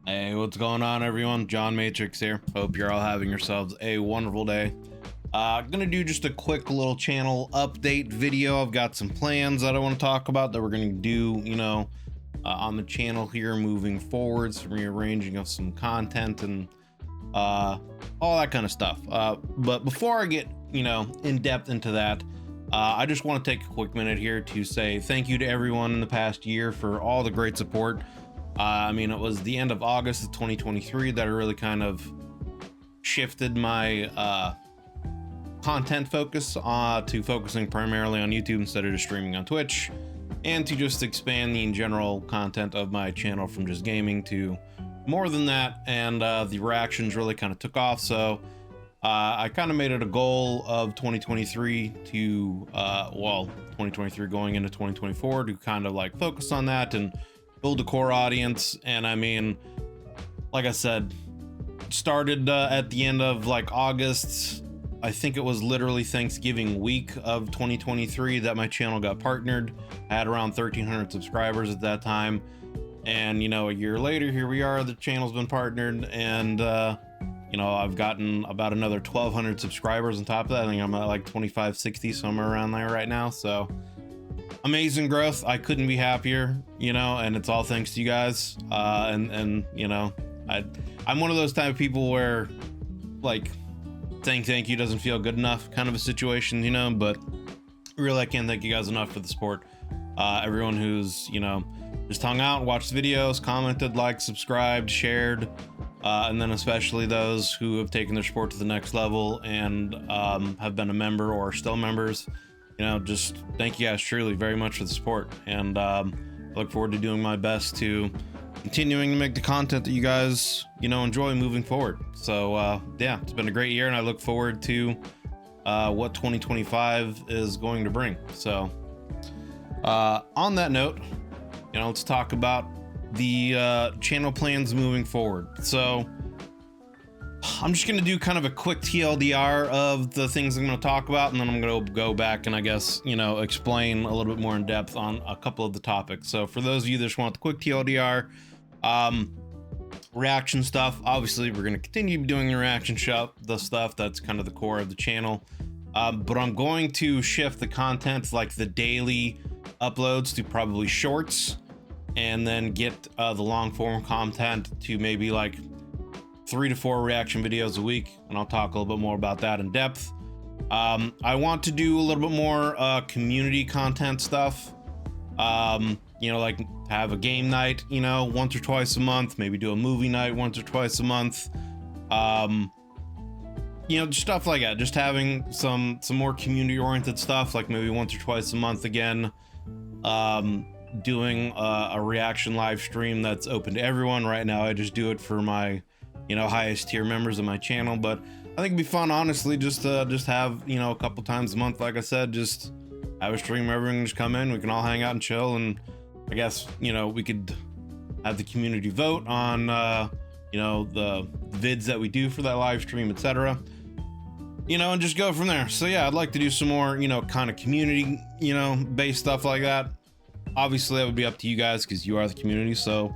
Hey, what's going on, everyone? John Matrix here. Hope you're all having yourselves a wonderful day. Gonna do just a quick little channel update video. I've got some plans that I want to talk about that we're gonna do, on the channel here moving forward. Some rearranging of some content and all that kind of stuff. But before I get, in depth into that, I just want to take a quick minute here to say thank you to everyone in the past year for all the great support. It was the end of August of 2023 that I really kind of shifted my content focus to focusing primarily on YouTube instead of just streaming on Twitch, and to just expand the general content of my channel from just gaming to more than that. And the reactions really kind of took off. So I kind of made it a goal of 2023 to, 2023 going into 2024 to kind of like focus on that and build a core audience. And like I said, started at the end of like August. I think it was literally Thanksgiving week of 2023 that my channel got partnered. I had around 1,300 subscribers at that time. And, a year later, here we are, the channel's been partnered, and, I've gotten about another 1,200 subscribers on top of that. I think I'm at like 2560, somewhere around there right now. So amazing growth. I couldn't be happier, and it's all thanks to you guys. I'm one of those type of people where like saying thank you doesn't feel good enough kind of a situation, but really I can't thank you guys enough for the support. Everyone who's, just hung out, watched videos, commented, liked, subscribed, shared, and then especially those who have taken their support to the next level and have been a member or still members. Just thank you guys truly very much for the support, and I look forward to doing my best to continuing to make the content that you guys enjoy moving forward. So yeah, it's been a great year, and I look forward to what 2025 is going to bring. So on that note, let's talk about the channel plans moving forward. So I'm just going to do kind of a quick TLDR of the things I'm going to talk about, and then I'm going to go back and I guess, explain a little bit more in depth on a couple of the topics. So for those of you that just want the quick TLDR, reaction stuff, obviously we're going to continue doing the reaction the stuff that's kind of the core of the channel. But I'm going to shift the content, like the daily uploads, to probably shorts, and then get the long form content to maybe like 3 to 4 reaction videos a week, and I'll talk a little bit more about that in depth. I want to do a little bit more community content stuff, like have a game night, once or twice a month, maybe do a movie night once or twice a month, stuff like that. Just having some more community oriented stuff, like maybe once or twice a month again, doing a reaction live stream that's open to everyone. Right now I just do it for my highest tier members of my channel, but I think it'd be fun, honestly, just have a couple times a month, like I said, just have a stream where everyone can just come in, we can all hang out and chill, and I guess we could have the community vote on the vids that we do for that live stream, etc., and just go from there. So yeah, I'd like to do some more kind of community based stuff like that. Obviously that would be up to you guys because you are the community. So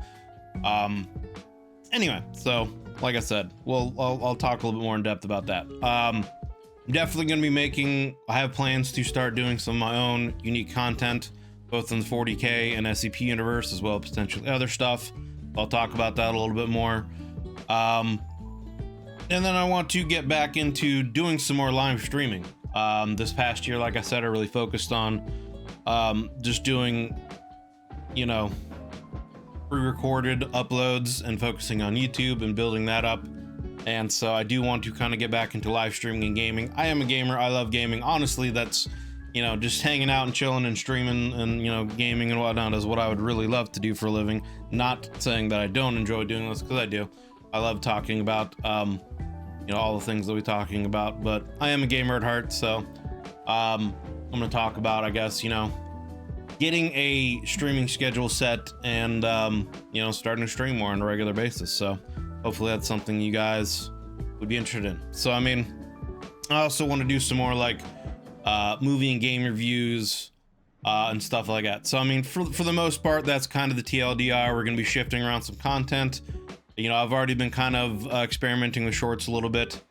anyway, so like I said, I'll talk a little bit more in depth about that. I'm definitely going to be I have plans to start doing some of my own unique content, both in the 40k and SCP universe, as well as potentially other stuff. I'll talk about that a little bit more. And then I want to get back into doing some more live streaming. This past year, like I said, I really focused on just doing, pre-recorded uploads and focusing on YouTube and building that up. And so I do want to kind of get back into live streaming and gaming. I am a gamer. I love gaming. Honestly, that's, just hanging out and chilling and streaming and, gaming and whatnot is what I would really love to do for a living. Not saying that I don't enjoy doing this, because I do. I love talking about, all the things that we're talking about, but I am a gamer at heart. So I'm going to talk about, I guess, getting a streaming schedule set and, starting to stream more on a regular basis. So hopefully that's something you guys would be interested in. So, I also want to do some more like movie and game reviews and stuff like that. So, for the most part, that's kind of the TLDR. We're going to be shifting around some content. You know, I've already been kind of experimenting with shorts a little bit,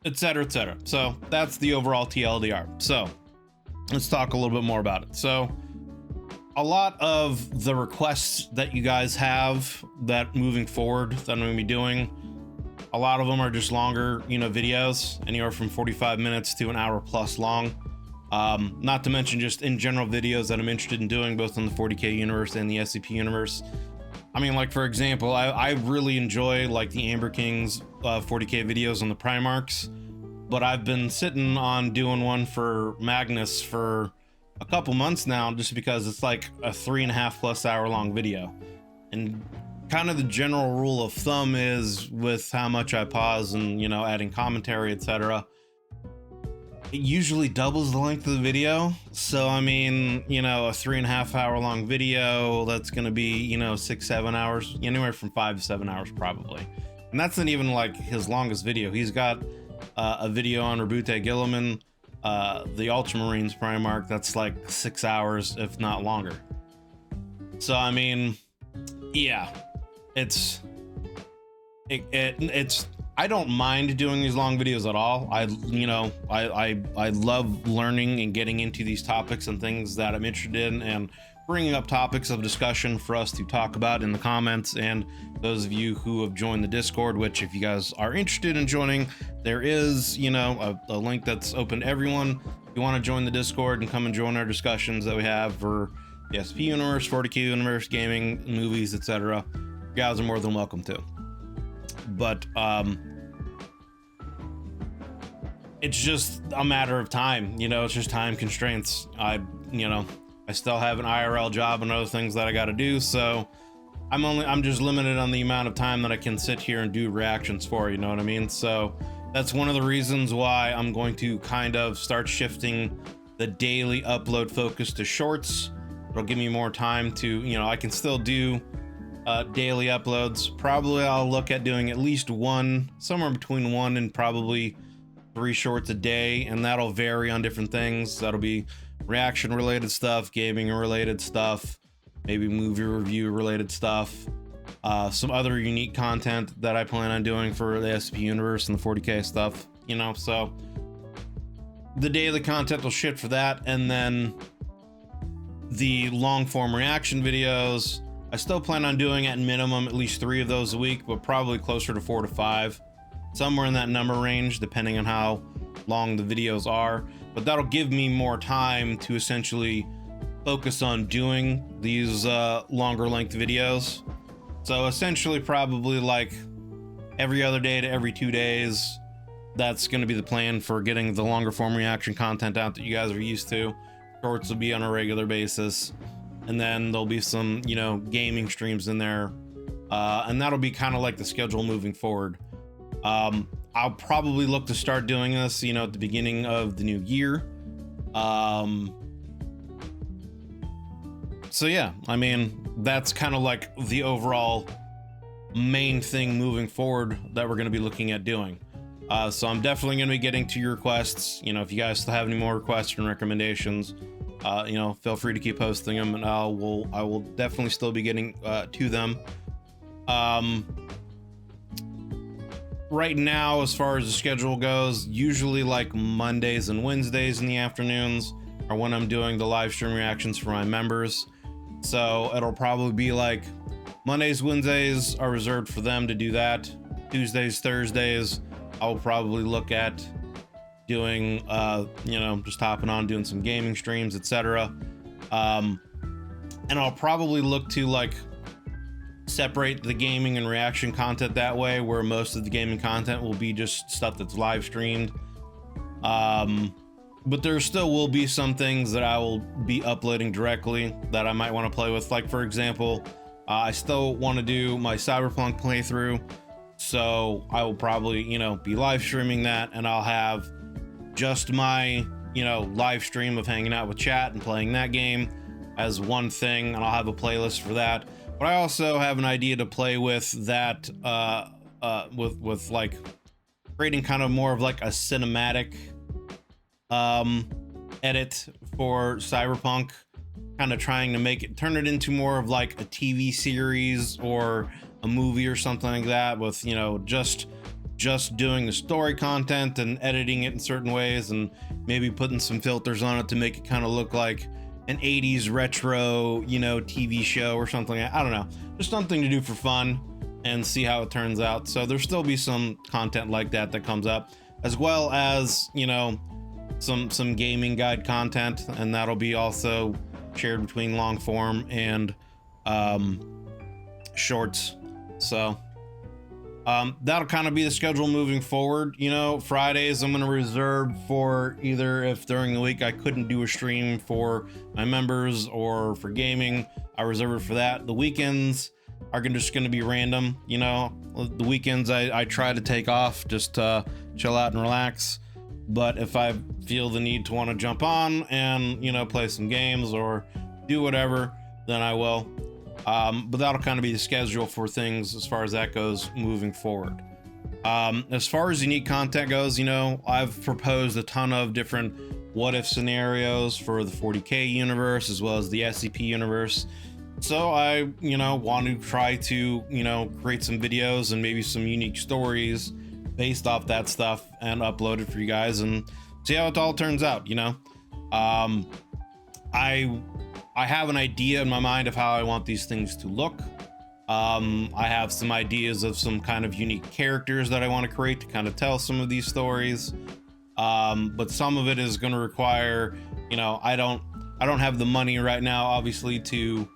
etc, etc. So that's the overall TLDR. So let's talk a little bit more about it. So a lot of the requests that you guys have that moving forward that I'm going to be doing, a lot of them are just longer, you know, videos, anywhere from 45 minutes to an hour plus long. Not to mention just in general videos that I'm interested in doing, both on the 40K universe and the SCP universe. I mean, like, for example, I really enjoy like the Amber Kings 40K videos on the Primarchs, but I've been sitting on doing one for Magnus for a couple months now, just because it's like a 3.5+ hour long video. And kind of the general rule of thumb is, with how much I pause and, you know, adding commentary, etc., it usually doubles the length of the video. So I mean, you know, a 3.5 hour long video, that's gonna be, you know, 6-7 hours, anywhere from 5 to 7 hours probably. And that's not even like his longest video. He's got a video on Rabute Gilliman, the Ultramarines Primarch, that's like 6 hours, if not longer. So I mean, yeah, it's I don't mind doing these long videos at all. I love learning and getting into these topics and things that I'm interested in, and bringing up topics of discussion for us to talk about in the comments. And those of you who have joined the Discord, which if you guys are interested in joining, there is, you know, a link that's open to everyone. If you want to join the Discord and come and join our discussions that we have for the SP universe, 40K universe, gaming, movies, etc., you guys are more than welcome to. But it's just a matter of time, you know, it's just time constraints. I still have an IRL job and other things that I got to do, so I'm just limited on the amount of time that I can sit here and do reactions for, you know what I mean? So that's one of the reasons why I'm going to kind of start shifting the daily upload focus to shorts. It'll give me more time to, you know, I can still do daily uploads. Probably I'll look at doing at least one, somewhere between 1 and probably 3 shorts a day, and that'll vary on different things. That'll be reaction related stuff, gaming related stuff, maybe movie review related stuff, some other unique content that I plan on doing for the SP universe and the 40K stuff, you know. So the daily content will shift for that, and then the long form reaction videos, I still plan on doing at minimum at least 3 of those a week, but probably closer to 4 to 5, somewhere in that number range, depending on how long the videos are. But that'll give me more time to essentially focus on doing these longer length videos. So essentially probably like every other day to every 2 days. That's going to be the plan for getting the longer form reaction content out that you guys are used to. Shorts will be on a regular basis, and then there'll be some, you know, gaming streams in there, and that'll be kind of like the schedule moving forward. I'll probably look to start doing this, you know, at the beginning of the new year. So yeah, I mean, that's kind of like the overall main thing moving forward that we're going to be looking at doing. So I'm definitely going to be getting to your requests. You know, if you guys still have any more requests and recommendations, you know, feel free to keep posting them, and I will definitely still be getting to them. Right now, as far as the schedule goes, usually like Mondays and Wednesdays in the afternoons are when I'm doing the live stream reactions for my members. So it'll probably be like Mondays, Wednesdays are reserved for them to do that. Tuesdays, Thursdays, I'll probably look at doing, you know, just hopping on, doing some gaming streams, etc. And I'll probably look to like separate the gaming and reaction content that way, where most of the gaming content will be just stuff that's live streamed. But there still will be some things that I will be uploading directly that I might want to play with. Like, for example, I still want to do my Cyberpunk playthrough, so I will probably, you know, be live streaming that, and I'll have just my, you know, live stream of hanging out with chat and playing that game as one thing, and I'll have a playlist for that. But I also have an idea to play with that, with like creating kind of more of like a cinematic edit for Cyberpunk, kind kind of trying to turn it into more of like a TV series or a movie or something like that, with, you know, just doing the story content and editing it in certain ways, and maybe putting some filters on it to make it kind of look like an 80s retro, you know, TV show or something. I don't know, just something to do for fun and see how it turns out. So there'll still be some content like that comes up, as well as, you know, some gaming guide content, and that'll be also shared between long form and shorts. So that'll kind of be the schedule moving forward. You know, Fridays I'm going to reserve for either, if during the week I couldn't do a stream for my members or for gaming, I reserve it for that. The weekends are just going to be random. You know, the weekends I try to take off, just chill out and relax. But if I feel the need to want to jump on and, you know, play some games or do whatever, then I will. But that'll kind of be the schedule for things as far as that goes moving forward. As far as unique content goes, you know, I've proposed a ton of different what if scenarios for the 40K universe as well as the SCP universe. So I, you know, want to try to, you know, create some videos and maybe some unique stories based off that stuff and upload it for you guys and see how it all turns out. You know, I have an idea in my mind of how I want these things to look. I have some ideas of some kind of unique characters that I want to create to kind of tell some of these stories. But some of it is going to require, you know, I don't have the money right now, obviously, to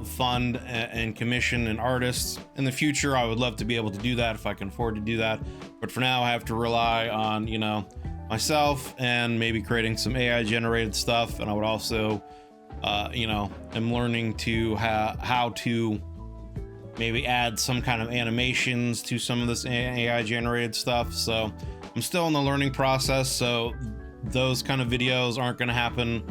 fund and commission an artist. In the future, I would love to be able to do that if I can afford to do that. But for now, I have to rely on, you know, myself and maybe creating some AI generated stuff. And I would also, you know, I'm learning to how to maybe add some kind of animations to some of this AI generated stuff. So I'm still in the learning process. So those kind of videos aren't going to happen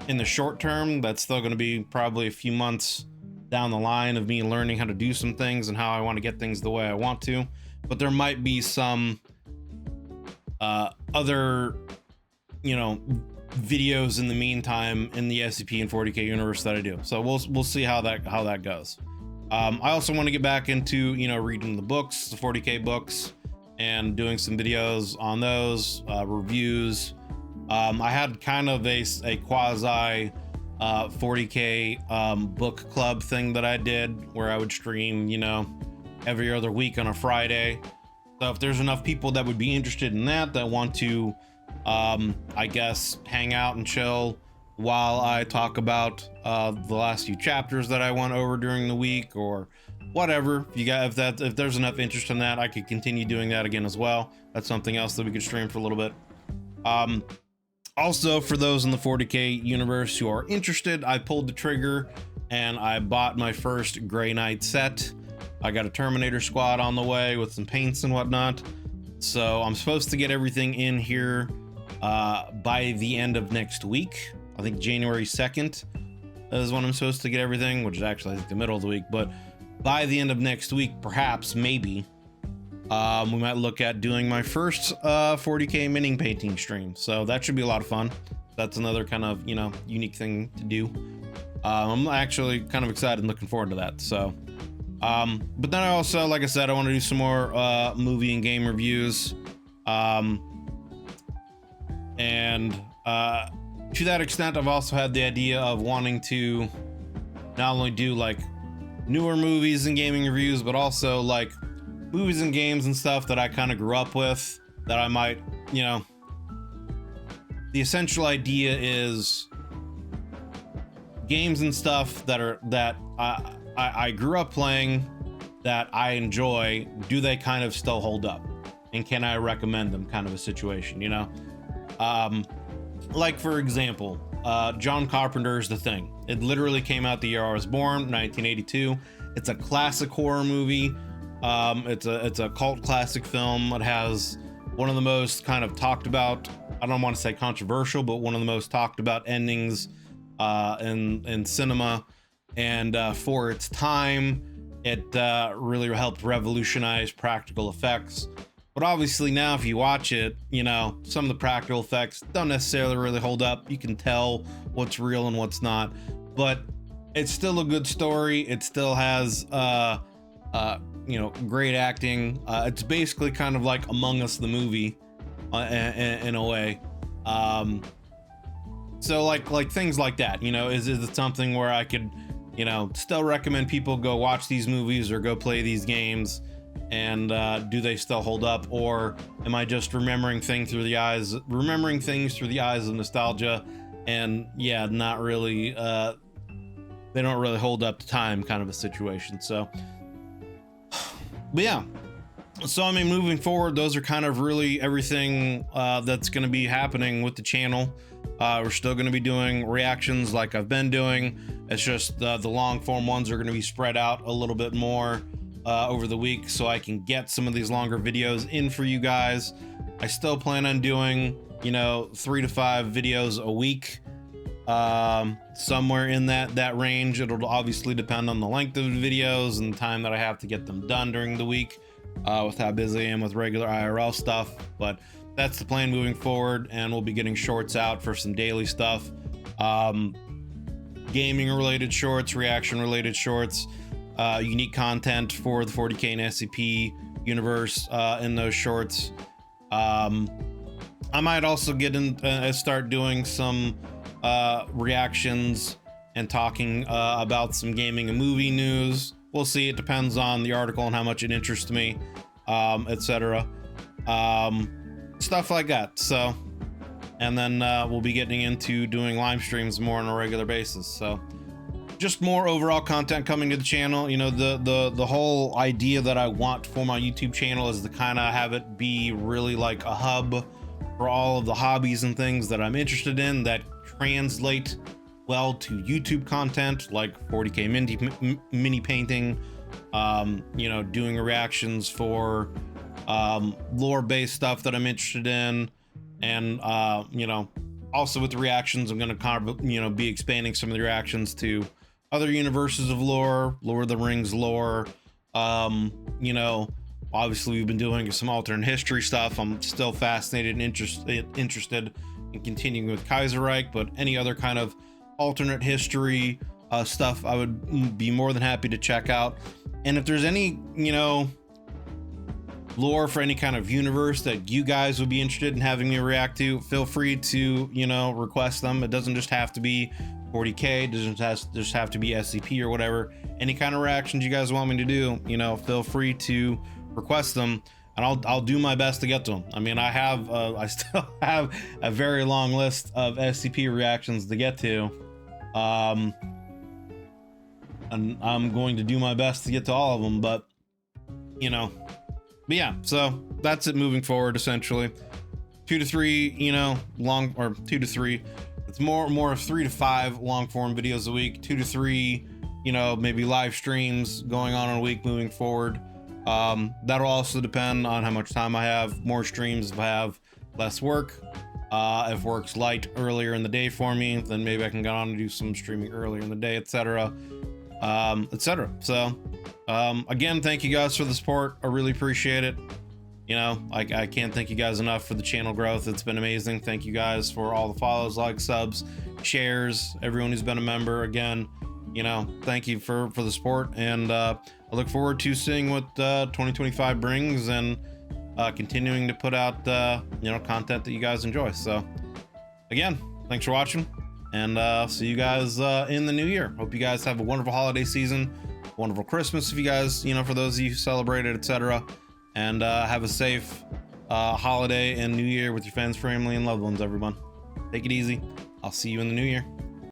in the short term. That's still going to be probably a few months down the line of me learning how to do some things and how I want to get things the way I want to. But there might be some other, you know, videos in the meantime in the SCP and 40K universe that I do. So we'll see how that goes. I also want to get back into, you know, reading the books, the 40K books, and doing some videos on those, reviews. I had kind of a quasi 40K book club thing that I did where I would stream, you know, every other week on a Friday. So if there's enough people that would be interested in that want to, I guess, hang out and chill while I talk about the last few chapters that I went over during the week or whatever, if there's enough interest in that, I could continue doing that again as well. That's something else that we could stream for a little bit. Also, for those in the 40K universe who are interested, I pulled the trigger and I bought my first Grey Knight set. I got a Terminator squad on the way with some paints and whatnot. So I'm supposed to get everything in here by the end of next week. I think January 2nd is when I'm supposed to get everything, which is actually, I think, the middle of the week. But by the end of next week, perhaps, maybe, we might look at doing my first 40K mini painting stream. So that should be a lot of fun. That's another kind of, you know, unique thing to do. I'm actually kind of excited and looking forward to that. So, but then I also, like I said, I want to do some more movie and game reviews. To that extent, I've also had the idea of wanting to not only do like newer movies and gaming reviews, but also like movies and games and stuff that I kind of grew up with that I might, you know, the essential idea is games and stuff that I grew up playing that I enjoy. Do they kind of still hold up, and can I recommend them, kind of a situation, you know? Like, for example, John Carpenter's The Thing. It literally came out the year I was born, 1982. It's a classic horror movie. It's a cult classic film. It has one of the most kind of talked about, I don't want to say controversial, but one of the most talked about endings in cinema. And for its time, it really helped revolutionize practical effects. But obviously now, if you watch it, you know, some of the practical effects don't necessarily really hold up. You can tell what's real and what's not. but it's still a good story. It still has you know, great acting. It's basically kind of like Among Us the movie in a way. So like things like that, you know, is it something where I could, you know, still recommend people go watch these movies or go play these games, and do they still hold up, or am I just remembering things through the eyes of nostalgia, and yeah, not really, they don't really hold up to time, kind of a situation. So, but yeah, so I mean, moving forward, those are kind of really everything that's going to be happening with the channel. We're still going to be doing reactions like I've been doing. It's just the long form ones are going to be spread out a little bit more over the week, so I can get some of these longer videos in for you guys. I still plan on doing, you know, 3 to 5 videos a week, somewhere in that range. It'll obviously depend on the length of the videos and the time that I have to get them done during the week, with how busy I am with regular IRL stuff. But that's the plan moving forward, and we'll be getting shorts out for some daily stuff, gaming related shorts, reaction related shorts, unique content for the 40k and SCP universe in those shorts. I might also get in start doing some reactions and talking about some gaming and movie news. We'll see. It depends on the article and how much it interests me, etc. Stuff like that. So, and then we'll be getting into doing live streams more on a regular basis. So just more overall content coming to the channel. You know, the whole idea that I want for my YouTube channel is to kind of have it be really like a hub for all of the hobbies and things that I'm interested in that translate well to YouTube content, like 40k mini painting, you know, doing reactions for lore based stuff that I'm interested in, and you know, also with the reactions, I'm going to kind of, you know, be expanding some of the reactions to other universes of lore, Lord of the Rings lore. You know, obviously we've been doing some alternate history stuff. I'm still fascinated and interested in continuing with Kaiserreich, but any other kind of alternate history stuff, I would be more than happy to check out. And if there's any, you know, lore for any kind of universe that you guys would be interested in having me react to, feel free to, you know, request them. It doesn't just have to be 40k, it doesn't just have to be SCP or whatever. Any kind of reactions you guys want me to do, you know, feel free to request them, and I'll do my best to get to them. I mean, I still have a very long list of SCP reactions to get to, and I'm going to do my best to get to all of them, but you know. But yeah, so that's it moving forward, essentially. 2 to 3, you know, long, or 2 to 3. It's more of 3 to 5 long form videos a week. 2 to 3, you know, maybe live streams going on a week moving forward. That'll also depend on how much time I have. More streams if I have less work. If work's light earlier in the day for me, then maybe I can go on and do some streaming earlier in the day, etc. Etc. So, again, thank you guys for the support. I really appreciate it. You know, I can't thank you guys enough for the channel growth. It's been amazing. Thank you guys for all the follows, likes, subs, shares, everyone who's been a member. Again, you know, thank you for the support, and I look forward to seeing what 2025 brings, and continuing to put out you know, content that you guys enjoy. So again, thanks for watching, and see you guys in the new year. Hope you guys have a wonderful holiday season, wonderful Christmas if you guys, you know, for those of you who celebrate it, etc. And have a safe holiday and new year with your friends, family, and loved ones, everyone. Take it easy. I'll see you in the new year.